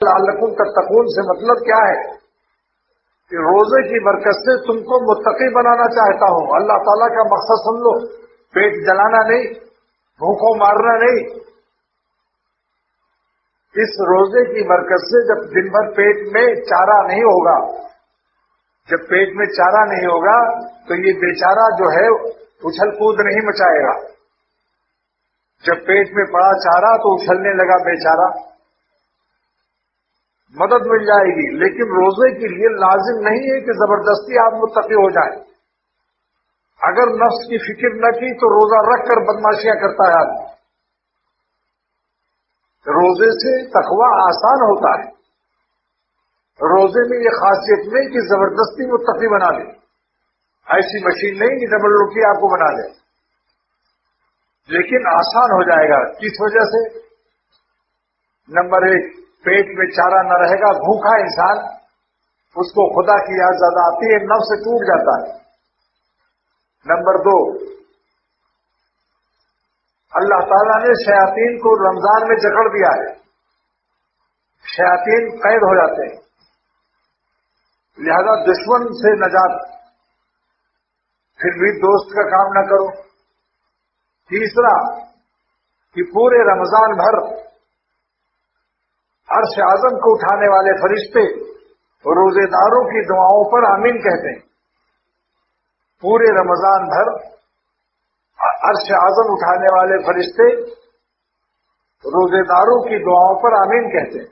لعلکم تتقون سے مطلب کیا ہے کہ روزے کی برکت سے تم کو متقی بنانا چاہتا ہوں. اللہ تعالیٰ کا مقصد سن لو، پیٹ جلانا نہیں، بھوکوں مارنا نہیں. اس روزے کی برکت سے جب دن بھر پیٹ میں چارہ نہیں ہوگا، جب پیٹ میں چارہ نہیں ہوگا تو یہ بیچارہ جو ہے اچھل کود نہیں مچائے گا. جب پیٹ میں پڑا چارہ تو اچھلنے لگا بیچارہ، مدد مل جائے گی. لیکن روزے کے لیے لازم نہیں ہے کہ زبردستی آپ متقی ہو جائیں. اگر نفس کی فکر نہ کی تو روزہ رکھ کر بدماشیاں کرتا ہے آدمی. روزے سے تقوی آسان ہوتا ہے. روزے میں یہ خاصیت نہیں کہ زبردستی متقی بنا دے، ایسی مشین نہیں کہ ڈبل روٹی آپ کو بنا دے، لیکن آسان ہو جائے گا. کس وجہ سے؟ نمبر 1، پیٹ میں چارہ نہ رہے گا، بھوکا انسان، اس کو خدا کی یاد زیادہ آتی ہے، نفس سے ٹوٹ جاتا ہے. نمبر 2، اللہ تعالیٰ نے شیاطین کو رمضان میں جکڑ دیا ہے، شیاطین قید ہو جاتے ہیں، لہذا دشمن سے نجات. پھر بھی دوست کا کام نہ کرو. تیسرا کہ پورے رمضان بھر عرش اعظم کو اٹھانے والے فرشتے روزے داروں کی دعاؤں پر آمین کہتے ہیں. پورے رمضان بھر عرش اعظم اٹھانے والے فرشتے روزے داروں کی دعاؤں پر آمین کہتے ہیں.